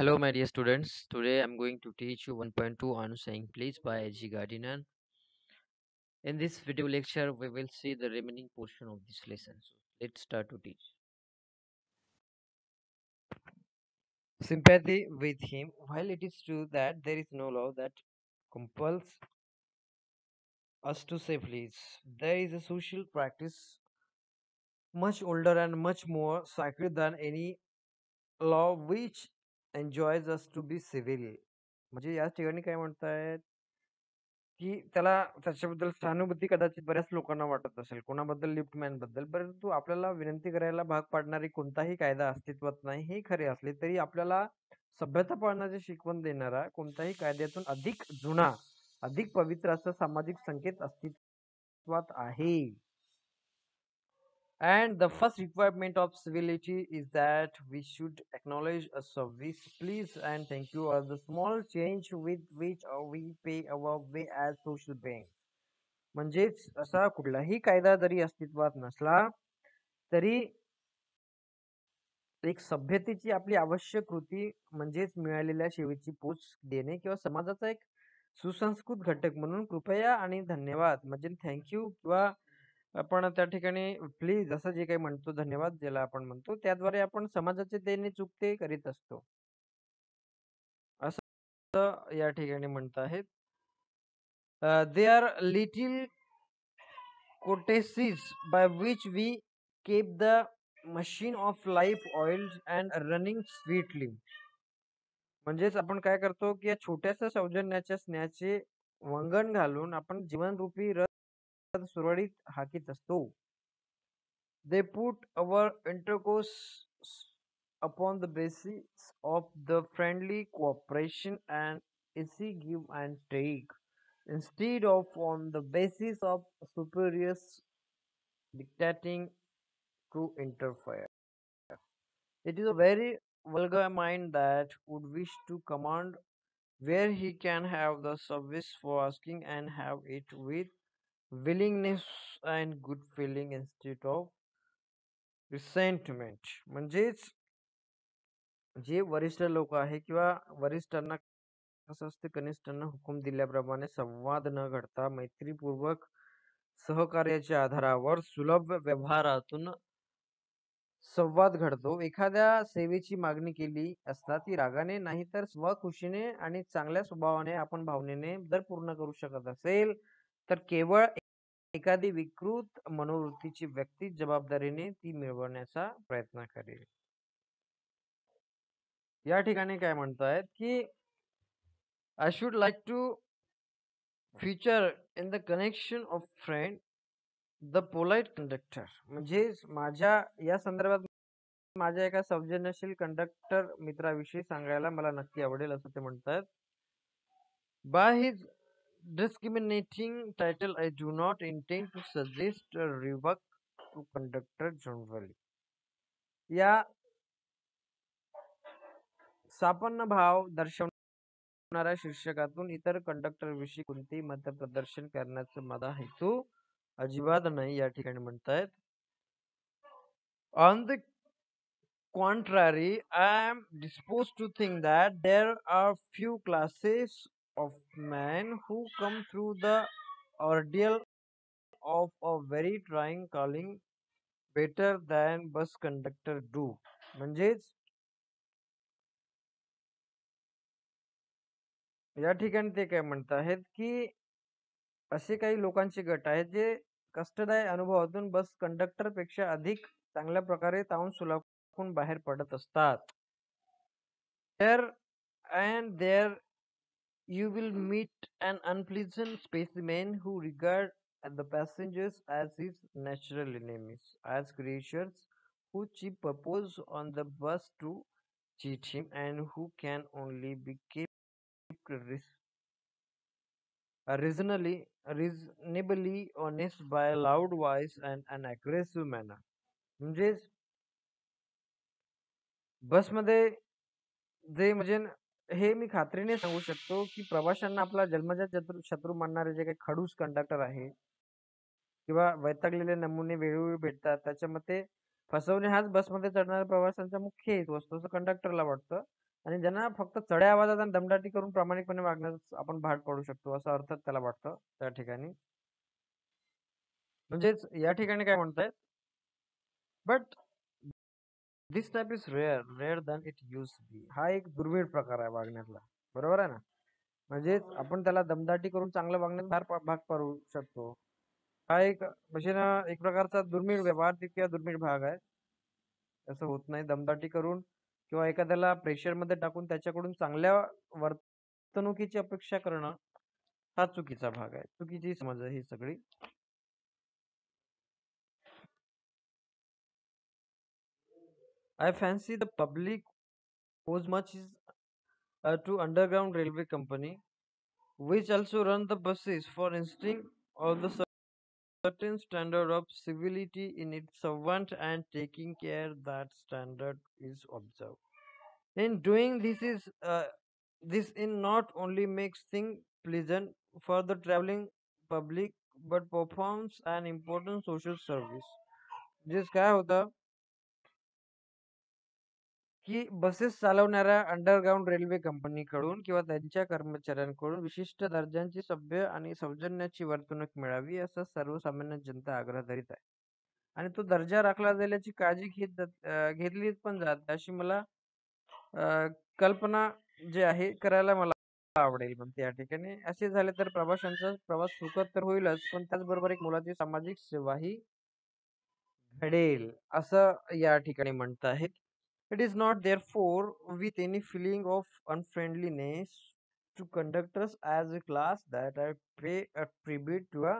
Hello, my dear students. Today I'm going to teach you 1.2 on saying please by G. Gardiner. In this video lecture, we will see the remaining portion of this lesson. So let's start to teach. Sympathy with him. While it is true that there is no law that compels us to say please, there is a social practice much older and much more sacred than any law which enjoys us to be civil. म्हणजे याच ठिकाणी काय म्हणतायत की त्याला त्याच्याबद्दल सहानुभूती कदाचित बऱ्याच लोकांना वाटत असेल, कोणाबद्दल लिफ्टमॅन बद्दल. परंतु आपल्याला विनंती करायला भाग पाडणारी कोणताही कायदा अस्तित्वात नाही हे खरे असले तरी आपल्याला सभ्यता पाळण्याची शिकवण देणारा कोणताही कायद्यातून अधिक जुना, अधिक पवित्र असा सामाजिक संकेत अस्तित्वात आहे. And the first requirement of civility is that we should acknowledge a service, please and thank you, or the small change with which we pay our way as social beings. म्हणजेच असा कुठलाही कायदा जरी अस्तित्वात नसला तरी एक सभ्यतेची आपली आवश्यक कृती म्हणजेच मिळालेल्या सेवेची पोच देणे किंवा समाजाचा एक सुसंस्कृत घटक म्हणून कृपया आणि धन्यवाद म्हणजे थँक्यू किंवा आपण त्या ठिकाणी प्लीज असं जे काही म्हणतो, धन्यवाद ज्याला आपण म्हणतो, त्याद्वारे आपण समाजाचे देणे चुकते करीत असतो असं या ठिकाणी म्हणत आहेत. They are little courtesies by which we keep the machine of life oiled and running sweetly. म्हणजेच आपण काय करतो की या छोट्याशा सौजन्याच्या स्नेहाचे वंगण घालून आपण जीवनरूपी रथ सुरळीत हाकीत असतो. They put our intercourse upon the basis of the friendly cooperation and easy give and take, instead of on the basis of superiors dictating to interfere. It is a very vulgar mind that would wish to command where he can have the service for asking and have it with willingness and good feeling instead of resentment. म्हणजेच जे वरिष्ठ लोक आहे किंवा वरिष्ठांना कसं असते, कनिष्ठांना हुकूम दिल्याप्रमाणे संवाद न घडता मैत्रीपूर्वक सहकार्याच्या आधारावर सुलभ व्यवहारातून संवाद घडतो. एखाद्या सेवेची मागणी केली असता ती रागाने नाही तर स्वखुशीने आणि चांगल्या स्वभावाने आपण भावनेने जर पूर्ण करू शकत असेल तर केवळ एखादी विकृत मनोवृत्तीची व्यक्ती जबाबदारीने ती मिळवण्याचा प्रयत्न करेल. या ठिकाणी काय म्हणतायत की I should like to feature in the connection of friend the polite conductor. म्हणजे माझ्या या संदर्भात माझ्या एका सौजन्यशील कंडक्टर मित्राविषयी सांगायला मला नक्की आवडेल असं ते म्हणतात. By his discriminating title, I do not intend to suggest a rebuke to conductor generally. या सापन्न भाव दर्शवणाऱ्या शीर्षकातून इतर कंडक्टर विषयी कोणतेही मत प्रदर्शन करण्याचा माझा हेतू अजिबात नाही या ठिकाणी म्हणतायत. On the contrary, I am disposed to think that there are few classes of men who come through the ordeal of a very trying calling better than bus conductor do. म्हणजेच या ठिकाणी ते काय म्हणत आहेत की असे काही लोकांचे गट आहेत जे कष्टदायी अनुभवातून बस कंडक्टर पेक्षा अधिक चांगल्या प्रकारे तावून सुलाखून बाहेर पडत असतात. There and there you will meet an unpleasant specimen who regard the passengers as his natural enemies, as creatures whose chief purpose on the bus to cheat him and who can only be kept reasonably honest by a loud voice and an aggressive manner. म्हणजेच बसमध्ये जे म्हणजे हे मी खात्रीने सांगू शकतो की प्रवाशांना आपला जन्मजात शत्रू मानणारे जे काही खडूस कंडक्टर आहे किंवा वैतागलेले नमुने वेळोवेळी भेटतात, त्याच्या मते फसवणे हाच बसमध्ये चढणाऱ्या प्रवाशांचा मुख्य हेतू असतो असं कंडक्टरला वाटतं. आणि ज्यांना फक्त चढ्या आवाजात आणि दमदाटी करून प्रामाणिकपणे वागण्यास आपण भाग पाडू शकतो, असा अर्थ त्याला वाटतं त्या ठिकाणी. म्हणजेच या ठिकाणी काय म्हणतायत, but this type is rare than it use be. हा एक दुर्मिळ प्रकार आहे वागण्यातला. बरोबर आहे ना? म्हणजेच आपण त्याला दमदाटी करून चांगलं वागण्यात भाग पाडू शकतो. हा एक म्हणजे ना एक प्रकारचा दुर्मिळ व्यवहार किंवा दुर्मिळ भाग आहे. असं होत नाही. दमदाटी करून किंवा एखाद्याला प्रेशरमध्ये टाकून त्याच्याकडून चांगल्या वर्तणुकीची अपेक्षा करणं हा चुकीचा भाग आहे. चुकीची समज आहे ही सगळी. I fancy the public owes much to underground railway company, which also run the buses for instilling all the certain standard of civility in its servant and taking care that standard is observed. In doing this in not only makes things pleasant for the traveling public but performs an important social service. जिस काय होतं की buses चालवणाऱ्या underground railway कंपनीकडून किंवा त्यांच्या कर्मचाऱ्यांकडून विशिष्ट दर्जाची सभ्य आणि सौजन्याची वर्तणूक मिळावी असा सर्वसामान्य जनता आग्रह धरीत आहे. आणि तो दर्जा राखला जाईल याची काळजी घेतली पण जाते अशी मला कल्पना जे आहे करायला मला आवडेल. पण त्या ठिकाणी असे झाले तर प्रवाशांचा प्रवास सुखद तर होईलच, पण त्याचबरोबर एक मुलाची सामाजिक सेवाही घडेल असं या ठिकाणी म्हणत आहेत. It is not therefore with any feeling of unfriendliness to conductors as a class that I pay a tribute to a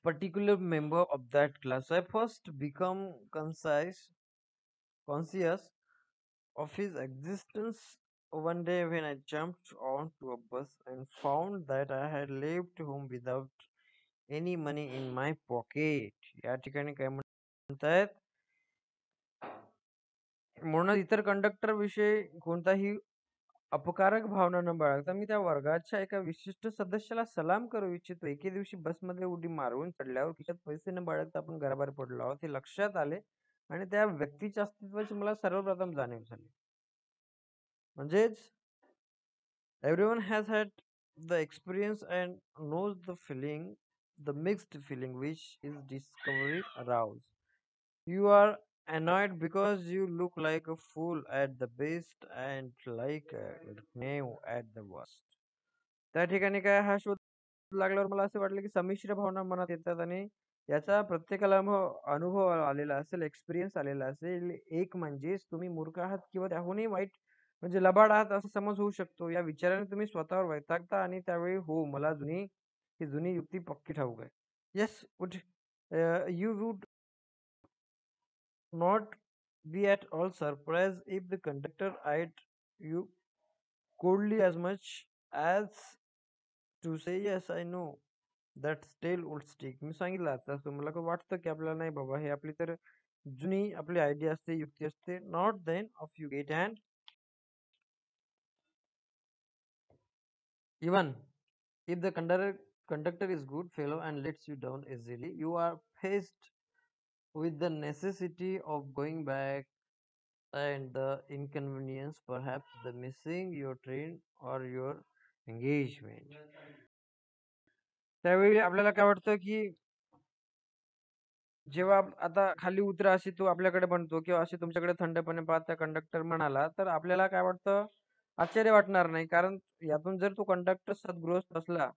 particular member of that class. I first become conscious of his existence one day when I jumped onto a bus and found that I had left home without any money in my pocket. या ठिकाणी काय म्हणतायत, म्हणून इतर conductor विषयी कोणताही अपकारक भावना न बाळगता मी त्या वर्गाच्या एका विशिष्ट सदस्याला सलाम करू इच्छितो. एके दिवशी बसमध्ये उडी मारून चढल्यावर खिशात पैसे न बाळगता आपण घराबाहेर पडलो आहोत हे लक्षात आले आणि त्या व्यक्तीच्या अस्तित्वाची मला सर्वप्रथम जाणीव झाली. म्हणजेच everyone has had the experience and knows the mixed feeling which is discovery aroused. You are annoyed because you look like a fool at the best and like a knave at the worst. त्या ठिकाणी काय हा शोध लागल्यावर मला असं वाटलं की संमिश्र भावना मनात येतात आणि याचा प्रत्येकाला अनुभव आलेला असेल, एक्सपिरियन्स आलेला असेल. एक म्हणजेच तुम्ही मूर्ख आहात किंवा त्याहूनही वाईट म्हणजे लबाड आहात असा समज होऊ शकतो. या विचाराने तुम्ही स्वतःवर वैतागता आणि त्यावेळी हो मला ही जुनी युक्ती पक्की ठाऊक आहे. Yes you would not be at all surprised if the conductor eyed you coldly as much as to say, Yes, I know that still would stick. मी सांगितलं आता असं मला वाटतं की आपल्याला नाही बाबा हे आपली तर जुनी आपली आयडिया असते, युक्ती असते. Not then of you get and even if the conductor is good fellow and lets you down easily, you are faced with the necessity of going back and the inconvenience, perhaps the missing your train or your engagement. त्यावेळी आपल्याला काय वाटतं की जेव्हा आता खाली उतरा अशी तो आपल्याकडे म्हणतो किंवा अशी तुमच्याकडे थंडपणे पाहत त्या कंडक्टर म्हणाला तर आपल्याला काय वाटतं, आश्चर्य वाटणार नाही. कारण यातून जर तो कंडक्टर सद्गृहस्थ असला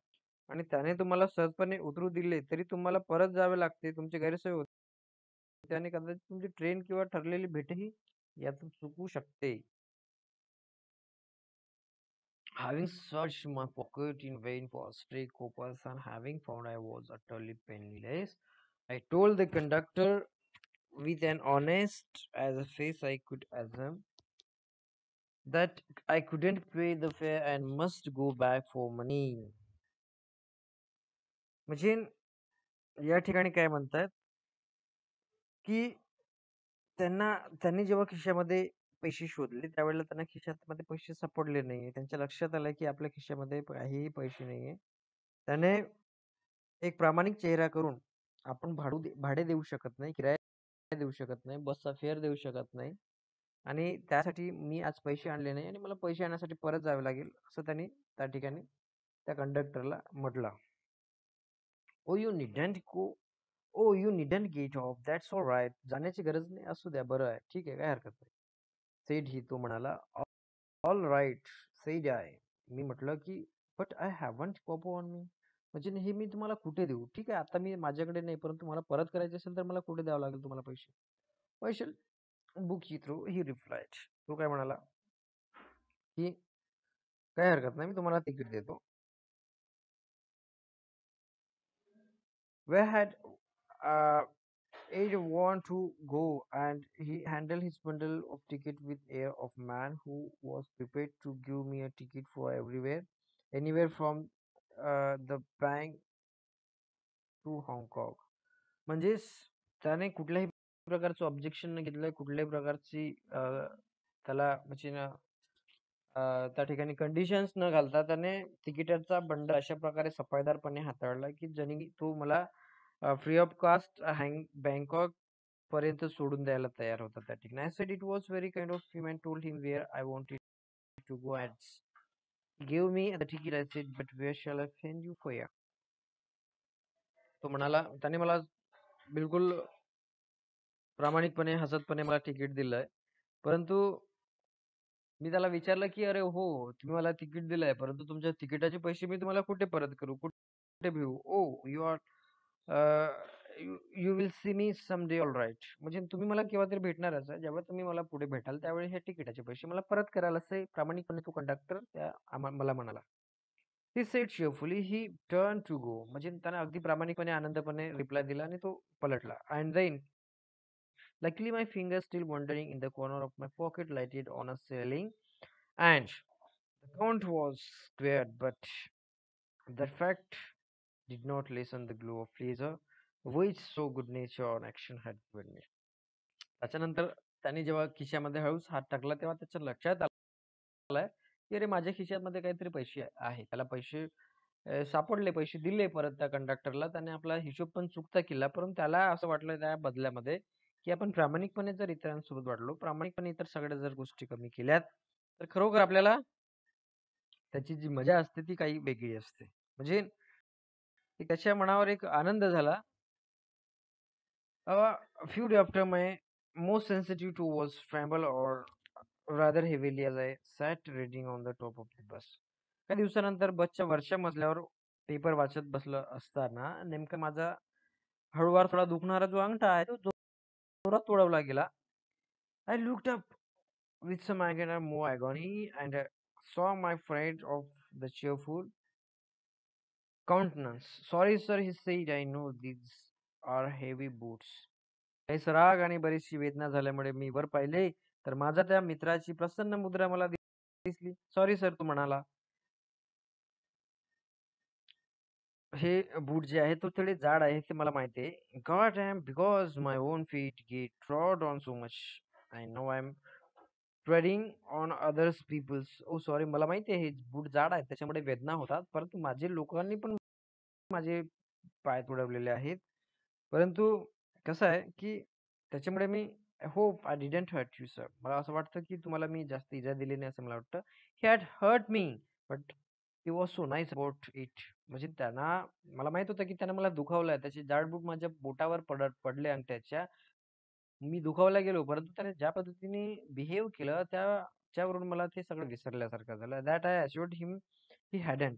आणि त्याने तुम्हाला सहजपणे उतरू दिले तरी तुम्हाला परत जावे लागते, तुमची गैरसोय होते आणि कदाचित तुमची ट्रेन किंवा ठरलेली भेटही यातून चुकू शकते. Having searched my pocket in vain for stray coppers and having found I was utterly penniless, I told the conductor with an honest as a face I could assume that I couldn't pay the fare and must go back for money. म्हणजे या ठिकाणी काय म्हणतात की त्यांनी जेव्हा खिशामध्ये पैसे शोधले त्यावेळेला त्यांना खिशामध्ये पैसे सापडले नाहीये. त्यांच्या लक्षात आलं की आपल्या खिशामध्ये काहीही पैसे नाहीये. त्याने एक प्रामाणिक चेहरा करून आपण भाडे देऊ शकत नाही, किराया देऊ शकत नाही, बसचा फेअर देऊ शकत नाही. आणि त्यासाठी मी आज पैसे आणले नाही आणि मला पैसे आणण्यासाठी परत जावे लागेल, असं त्यांनी त्या ठिकाणी त्या कंडक्टरला म्हटलं. "Oh you needn't go oh you needn't get off. That's alright." जाण्याची गरज नाही. असू द्या. बरं आहे. ठीक आहे. काही हरकत नाही. Said he. तो म्हणाला. All right said I. मी म्हटलं की but I haven't copper on me. म्हणजे हे मी तुम्हाला कुठे देऊ? ठीक आहे. आता मी माझ्याकडे नाही, परंतु मला परत करायचे असेल तर मला कुठे द्यावं लागेल तुम्हाला पैसे? पैसे बुक ही थ्रू ही रिप्लाइड. तो काय म्हणाला की काही हरकत नाही, मी तुम्हाला तिकीट देतो. Where had uh, Aid want to go, and he handled his bundle of ticket with air of man who was prepared to give me a ticket for everywhere, anywhere from the bank to Hong Kong. म्हणजेच त्याने कुठल्याही प्रकारचं objection न घेतलं, कुठल्याही प्रकारची त्याला म्हणजे ना त्या ठिकाणी कंडिशन्स न घालता त्याने तिकिटाचा बंड अशा प्रकारे सफाईदारपणे हाताळला की ज्याने तो मला फ्री ऑफ कॉस्ट बँकॉक पर्यंत सोडून द्यायला तयार होता त्या ठिकाणी. I said it was very kind of him and told him where I wanted to go and give me the ticket. I said but where shall I send you for? तो म्हणाला, त्याने मला बिलकुल प्रामाणिकपणे हसतपणे मला तिकीट दिलंय. परंतु मी त्याला विचारलं की अरे हो, तुम्ही मला तिकीट दिलंय, परंतु तुमच्या तिकिटाचे पैसे मी तुम्हाला कुठे परत करू? कुठे भेटू? Oh you are you will see me some day all right. म्हणजे तुम्ही मला केव्हा तरी भेटणारच आहे. जेव्हा तुम्ही मला पुढे भेटाल त्यावेळी हे तिकिटाचे पैसे मला परत कराल, असे प्रामाणिकपणे तो कंडक्टर मला म्हणाला. He said cheerfully he turn to go. म्हणजे त्याने अगदी प्रामाणिकपणे आनंदपणे रिप्लाय दिला आणि तो पलटला. And then luckily my fingers still wandering in the corner of my pocket lighted on a ceiling, and the count was squared, but that fact did not lessen the glow of pleasure which so good nature on action had given me. त्याच्यानंतर त्याने जेव्हा खिशामध्ये हळूच हात टाकला तेव्हा त्याच्या लक्षात आलं की अरे माझ्या खिशामध्ये काहीतरी पैसे आहे. त्याला पैसे सापडले, पैसे दिले परत त्या कंडक्टरला. त्याने आपला हिशोब पण चुकता केला, परंतु त्याला असं वाटलं त्या बदल्यामध्ये की आपण प्रामाणिकपणे जर इतरांसोबत वाढलो, प्रामाणिकपणे इतर सगळ्या जर गोष्टी कमी केल्यात, तर खरोखर आपल्याला त्याची जी मजा असते ती काही वेगळी असते. म्हणजे त्याच्या मनावर एक आनंद झाला. A few days after, my most sensitive toe was tremble or rather heavily as I sat reading on the top of the bus. काही दिवसानंतर बसच्या वरच्या मजल्यावर पेपर वाचत बसलं असताना नेमका माझा हळूवार थोडा दुखणारा जो अंगठा आहे तो जोरात तोडवला गेला. I looked up with some more agony and saw my friend of the cheerful countenance. Sorry, sir, he said, I know these are heavy boots. काही राग आणि बरीचशी वेदना झाल्यामुळे मी वर पाहिले तर माझा त्या मित्राची प्रसन्न मुद्रा मला दिसली. सॉरी सर, तो म्हणाला. हे बूट जे आहे तो थोडे जाड आहे ते मला माहिती आहे. God am because my own feet get trod on so much. I know I am treading on others peoples. Oh sorry, मला माहिती आहे हे बूट जाड आहेत त्याच्यामुळे वेदना होतात, परंतु माझे लोकांनी पण माझे पाय तुडवलेले आहेत. परंतु कसं आहे की त्याच्यामुळे मी hope I didn't hurt you sir. मला असं वाटतं की तुम्हाला मी जास्त इजा दिली नाही असं मला वाटतं. He had hurt me but he was so nice about it. म्हणजे त्यांना मला माहित होतं की त्यानं मला दुखावलंय. त्याचे जाड बूट माझ्या बोटावर पडले आणि त्याच्या मी दुखावला गेलो, परंतु त्याने ज्या पद्धतीने बिहेव केलं त्याच्यावरून मला ते सगळं विसरल्यासारखं झालं. That I assured him he hadn't.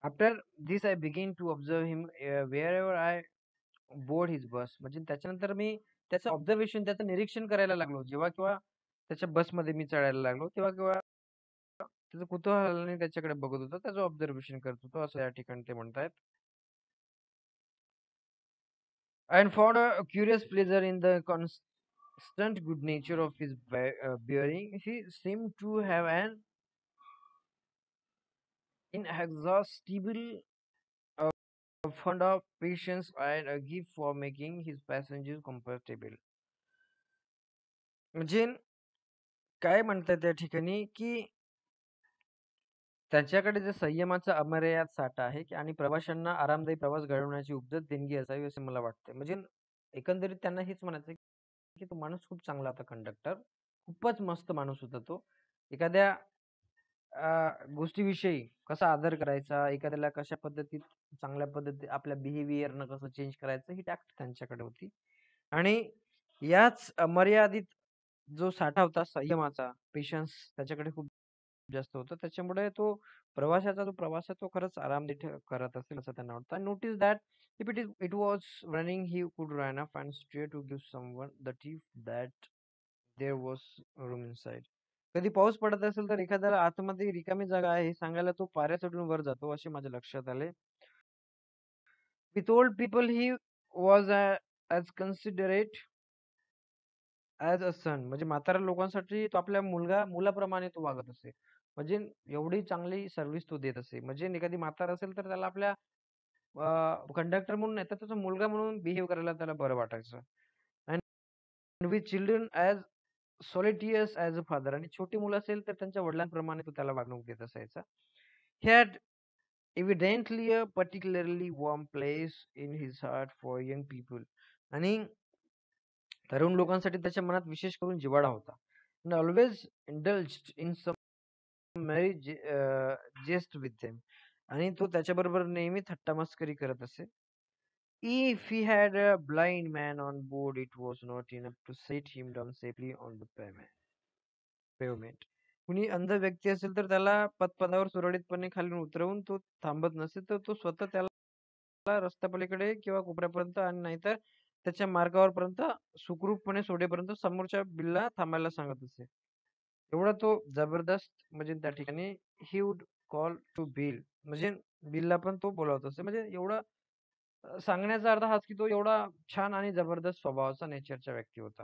After this I begin to observe him where I board his bus. म्हणजे त्याच्यानंतर मी त्याचं ऑब्झर्वेशन, त्याचं निरीक्षण करायला लागलो. जेव्हा केव्हा त्याच्या बसमध्ये मी चढायला लागलो, तेव्हा केव्हा त्याचं कुतूहलाने त्याच्याकडे बघत होतो, त्याचं ऑब्झर्वेशन करत होतो, असं या ठिकाणी ते म्हणतायत. And found a curious pleasure in the constant good nature of his bearing. He seemed to have an inexhaustible fund of patience and a gift for making his passengers comfortable. म्हणजे काय म्हणतात त्या ठिकाणी की त्यांच्याकडे जे संयमाचा अमर्याद साठा आहे आणि प्रवाशांना आरामदायी प्रवास घडवण्याची उपजत देणगी असावी असे मला वाटते. म्हणजे एकंदरीत त्यांना हेच म्हणायचं की तो माणूस खूप चांगला होता कंडक्टर. खूपच मस्त माणूस होता तो. एखाद्या गोष्टीविषयी कसा आदर करायचा, एखाद्याला कशा पद्धतीत चांगल्या पद्धती आपल्या बिहेवियरनं कसं चेंज करायचं ही टॅक्ट त्यांच्याकडे होती. आणि याच मर्यादित जो साठा होता संयमाचा, पेशन्स त्याच्याकडे खूप जास्त होतं. त्याच्यामुळे तो प्रवासाचा जो प्रवास आहे तो खरंच आरामदायी करत असेल असं त्यांना वाटतं. I notice that if it was running he could run up and stray to give someone the tip that there was room inside. कधी पाऊस पडत असेल तर एखाद्याला आतमध्ये रिकामी जागा आहे हे सांगायला तो पायऱ्या चढून वर जातो असे माझ्या लक्षात आले. With old people he was as considerate as a son म्हणजे म्हाताऱ्या लोकांसाठी तो आपल्या मुलाप्रमाणे तो वागत असे. म्हणजे एवढी चांगली सर्व्हिस तो देत असे. म्हणजे एखादी म्हातारा असेल तर त्याला आपल्या कंडक्टर म्हणून नाही तर त्याचा मुलगा म्हणून बिहेव करायला त्याला बरं वाटायचं. And with children as solicitous as a father आणि छोटी मुलं असेल तर त्यांच्या वडिलांप्रमाणे तो त्याला वागणूक देत असायचा. He had evidently a particularly warm place in his heart for young people. आणि तरुण लोकांसाठी त्याच्या मनात विशेष करून जिव्हाळा होता. And always indulged in some merry jest with them. आणि तो त्याच्याबरोबर नेहमी थट्टामस्करी करत असे. If he had a blind man on board, it was not enough to set him down safely on the pavement. कुणी अंध व्यक्ती असेल तर त्याला पदपथावर सुरळीतपणे खाली उतरवून तो थांबत नसेल तर तो स्वतः त्याला रस्त्यापलीकडे किंवा कोपऱ्यापर्यंत आणि नाहीतर त्याच्या मार्गावरपर्यंत सुखरूपपणे सोडेपर्यंत समोरच्या बिलला थांबायला सांगत असे. एवढा तो जबरदस्त म्हणजे त्या ठिकाणी he would call to Bill म्हणजे बिलला पण तो बोलावत असे. म्हणजे एवढं सांगण्याचा अर्थ हाच की तो एवढा छान आणि जबरदस्त स्वभावाचा नेचरचा व्यक्ती होता.